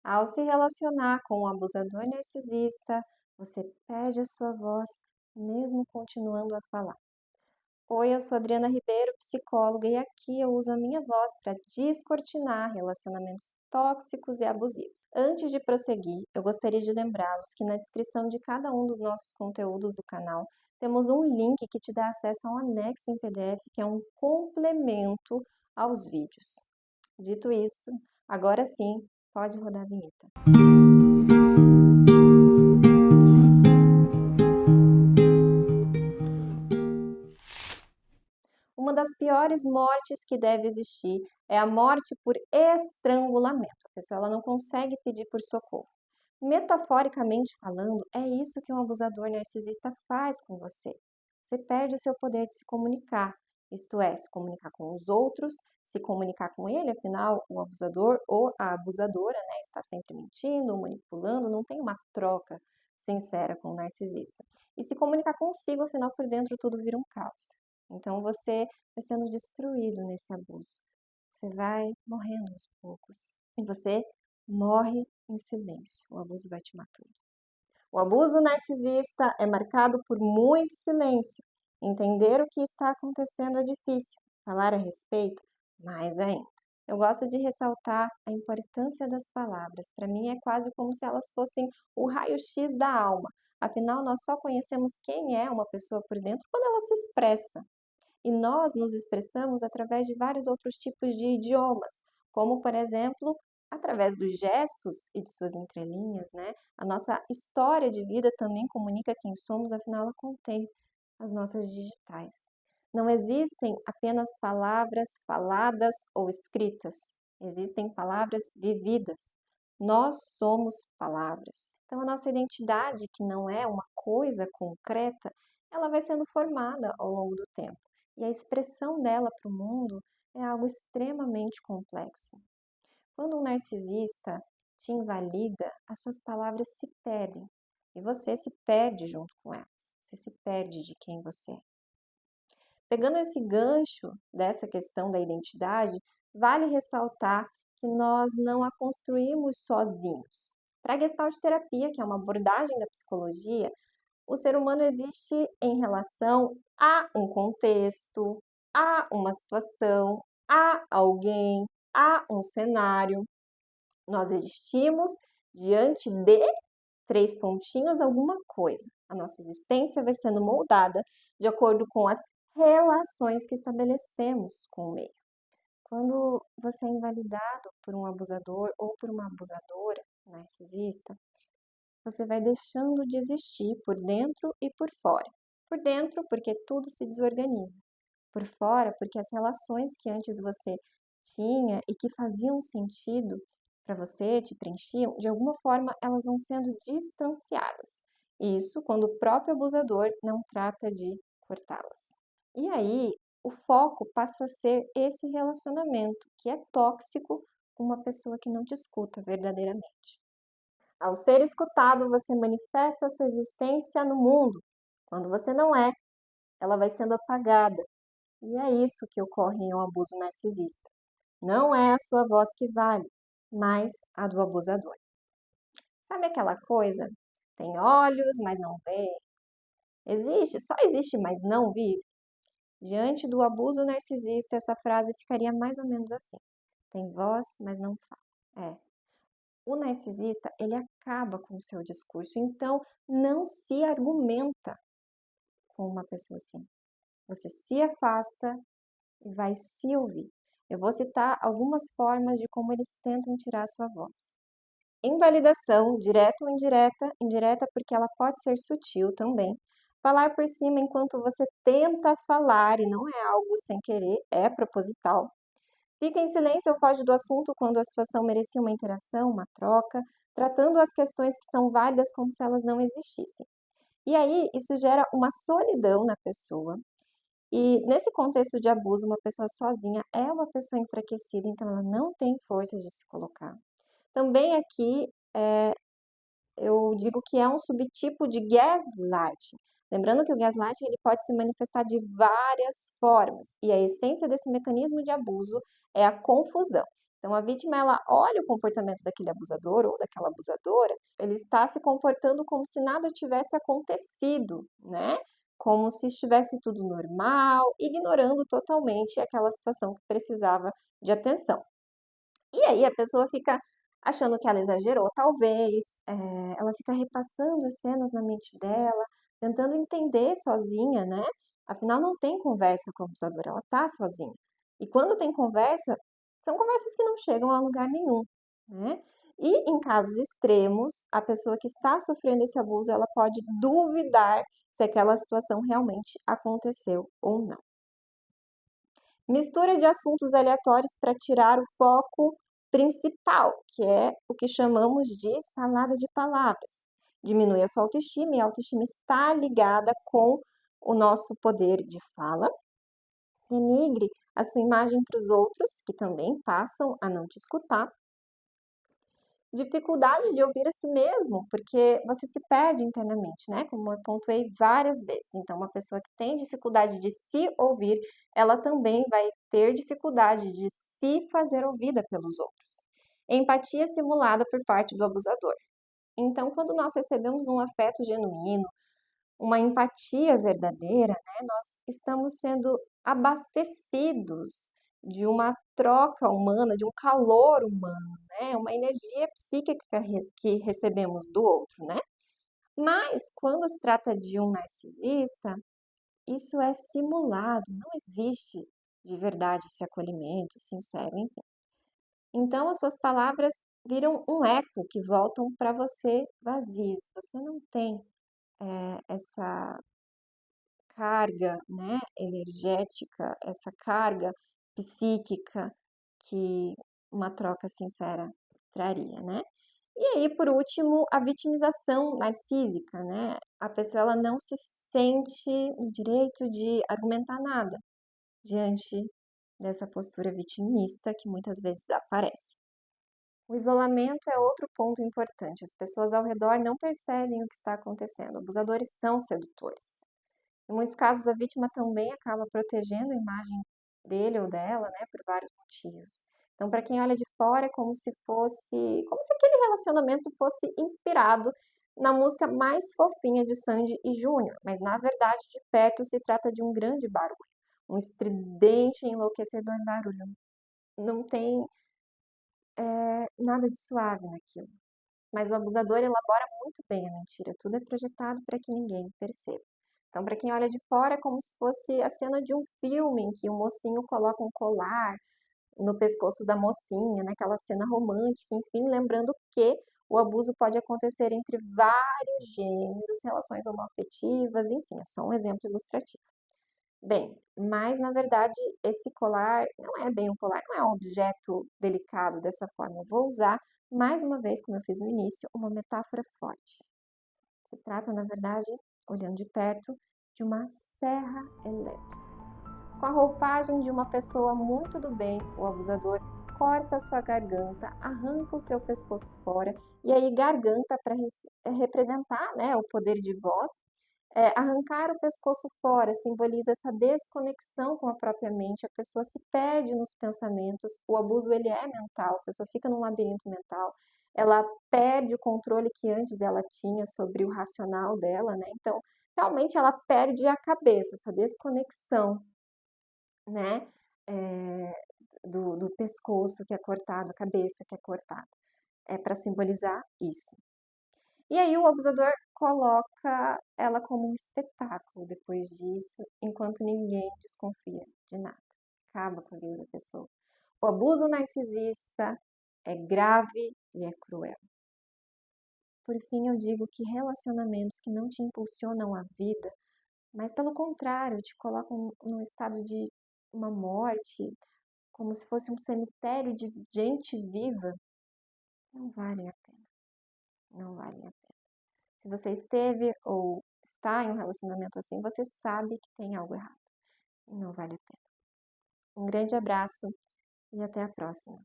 Ao se relacionar com um abusador narcisista, você perde a sua voz, mesmo continuando a falar. Oi, eu sou Adriana Ribeiro, psicóloga, e aqui eu uso a minha voz para descortinar relacionamentos tóxicos e abusivos. Antes de prosseguir, eu gostaria de lembrá-los que na descrição de cada um dos nossos conteúdos do canal temos um link que te dá acesso a um anexo em PDF, que é um complemento aos vídeos. Dito isso, agora sim, pode rodar a vinheta. Uma das piores mortes que deve existir é a morte por estrangulamento. A pessoa ela não consegue pedir por socorro. Metaforicamente falando, é isso que um abusador narcisista faz com você. Você perde o seu poder de se comunicar, isto é, se comunicar com os outros, se comunicar com ele, afinal, o abusador ou a abusadora, né, está sempre mentindo, manipulando, não tem uma troca sincera com o narcisista. E se comunicar consigo, afinal, por dentro tudo vira um caos. Então você vai sendo destruído nesse abuso. Você vai morrendo aos poucos. E você morre em silêncio. O abuso vai te matando. O abuso narcisista é marcado por muito silêncio. Entender o que está acontecendo é difícil. Falar a respeito, mais ainda. Eu gosto de ressaltar a importância das palavras. Para mim é quase como se elas fossem o raio-x da alma. Afinal, nós só conhecemos quem é uma pessoa por dentro quando ela se expressa. E nós nos expressamos através de vários outros tipos de idiomas, como, por exemplo, através dos gestos e de suas entrelinhas, né? A nossa história de vida também comunica quem somos, afinal, ela contém as nossas digitais. Não existem apenas palavras faladas ou escritas, existem palavras vividas. Nós somos palavras. Então, a nossa identidade, que não é uma coisa concreta, ela vai sendo formada ao longo do tempo. E a expressão dela para o mundo é algo extremamente complexo. Quando um narcisista te invalida, as suas palavras se perdem e você se perde junto com elas. Você se perde de quem você é. Pegando esse gancho dessa questão da identidade, vale ressaltar que nós não a construímos sozinhos. Para a Gestalt terapia, que é uma abordagem da psicologia, o ser humano existe em relação a um contexto, a uma situação, a alguém, a um cenário. Nós existimos diante de três pontinhos, alguma coisa. A nossa existência vai sendo moldada de acordo com as relações que estabelecemos com o meio. Quando você é invalidado por um abusador ou por uma abusadora narcisista, você vai deixando de existir por dentro e por fora. Por dentro, porque tudo se desorganiza. Por fora, porque as relações que antes você tinha e que faziam sentido para você, te preenchiam, de alguma forma elas vão sendo distanciadas. Isso quando o próprio abusador não trata de cortá-las. E aí, o foco passa a ser esse relacionamento que é tóxico com uma pessoa que não te escuta verdadeiramente. Ao ser escutado, você manifesta a sua existência no mundo. Quando você não é, ela vai sendo apagada. E é isso que ocorre em um abuso narcisista. Não é a sua voz que vale, mas a do abusador. Sabe aquela coisa? Tem olhos, mas não vê. Existe, só existe, mas não vive. Diante do abuso narcisista, essa frase ficaria mais ou menos assim. Tem voz, mas não fala. O narcisista, ele acaba com o seu discurso, então não se argumenta com uma pessoa assim. Você se afasta e vai se ouvir. Eu vou citar algumas formas de como eles tentam tirar a sua voz. Invalidação, direta ou indireta, indireta porque ela pode ser sutil também. Falar por cima enquanto você tenta falar e não é algo sem querer, é proposital. Fica em silêncio ou foge do assunto quando a situação merecia uma interação, uma troca, tratando as questões que são válidas como se elas não existissem. E aí, isso gera uma solidão na pessoa. E nesse contexto de abuso, uma pessoa sozinha é uma pessoa enfraquecida, então ela não tem forças de se colocar. Também aqui, eu digo que é um subtipo de gaslighting. Lembrando que o gaslighting ele pode se manifestar de várias formas, e a essência desse mecanismo de abuso é a confusão. Então, a vítima, ela olha o comportamento daquele abusador ou daquela abusadora, ele está se comportando como se nada tivesse acontecido, né? Como se estivesse tudo normal, ignorando totalmente aquela situação que precisava de atenção. E aí a pessoa fica achando que ela exagerou, talvez, ela fica repassando as cenas na mente dela, tentando entender sozinha, né? Afinal, não tem conversa com a abusadora, ela tá sozinha. E quando tem conversa, são conversas que não chegam a lugar nenhum, né? E em casos extremos, a pessoa que está sofrendo esse abuso, ela pode duvidar se aquela situação realmente aconteceu ou não. Mistura de assuntos aleatórios para tirar o foco principal, que é o que chamamos de salada de palavras. Diminui a sua autoestima e a autoestima está ligada com o nosso poder de fala. Denigre a sua imagem para os outros, que também passam a não te escutar. Dificuldade de ouvir a si mesmo, porque você se perde internamente, né? Como eu pontuei várias vezes. Então, uma pessoa que tem dificuldade de se ouvir, ela também vai ter dificuldade de se fazer ouvida pelos outros. Empatia simulada por parte do abusador. Então, quando nós recebemos um afeto genuíno, uma empatia verdadeira, né, nós estamos sendo abastecidos de uma troca humana, de um calor humano, né, uma energia psíquica que recebemos do outro, né? Mas quando se trata de um narcisista, isso é simulado, não existe de verdade esse acolhimento sincero, enfim. Então as suas palavras viram um eco que voltam para você vazios. Você não tem essa carga, né, energética, essa carga psíquica que uma troca sincera traria, né? E aí, por último, a vitimização narcísica, né? A pessoa ela não se sente no direito de argumentar nada diante dessa postura vitimista que muitas vezes aparece. O isolamento é outro ponto importante. As pessoas ao redor não percebem o que está acontecendo. Abusadores são sedutores. Em muitos casos, a vítima também acaba protegendo a imagem dele ou dela, né, por vários motivos. Então, para quem olha de fora, é como se aquele relacionamento fosse inspirado na música mais fofinha de Sandy e Júnior, mas na verdade, de perto se trata de um grande barulho, um estridente e enlouquecedor barulho. Não tem nada de suave naquilo. Mas o abusador elabora muito bem a mentira, tudo é projetado para que ninguém perceba. Então, para quem olha de fora, é como se fosse a cena de um filme em que o mocinho coloca um colar no pescoço da mocinha, naquela cena romântica, enfim, lembrando que o abuso pode acontecer entre vários gêneros, relações homoafetivas, enfim, é só um exemplo ilustrativo. Bem, mas na verdade esse colar não é bem um colar, não é um objeto delicado dessa forma. Eu vou usar, mais uma vez, como eu fiz no início, uma metáfora forte. Se trata, na verdade, olhando de perto, de uma serra elétrica. Com a roupagem de uma pessoa muito do bem, o abusador corta a sua garganta, arranca o seu pescoço fora, e aí garganta para representar, né, o poder de voz. Arrancar o pescoço fora simboliza essa desconexão com a própria mente, a pessoa se perde nos pensamentos, o abuso ele é mental, a pessoa fica num labirinto mental, ela perde o controle que antes ela tinha sobre o racional dela, né? Então, realmente ela perde a cabeça, essa desconexão, né? É, do pescoço que é cortado, a cabeça que é cortada. É para simbolizar isso. E aí o abusador coloca ela como um espetáculo depois disso, enquanto ninguém desconfia de nada. Acaba com a vida da pessoa. O abuso narcisista é grave e é cruel. Por fim, eu digo que relacionamentos que não te impulsionam à vida, mas pelo contrário, te colocam num estado de uma morte, como se fosse um cemitério de gente viva, não valem a pena. Não valem a pena. Se você esteve ou está em um relacionamento assim, você sabe que tem algo errado. Não vale a pena. Um grande abraço e até a próxima.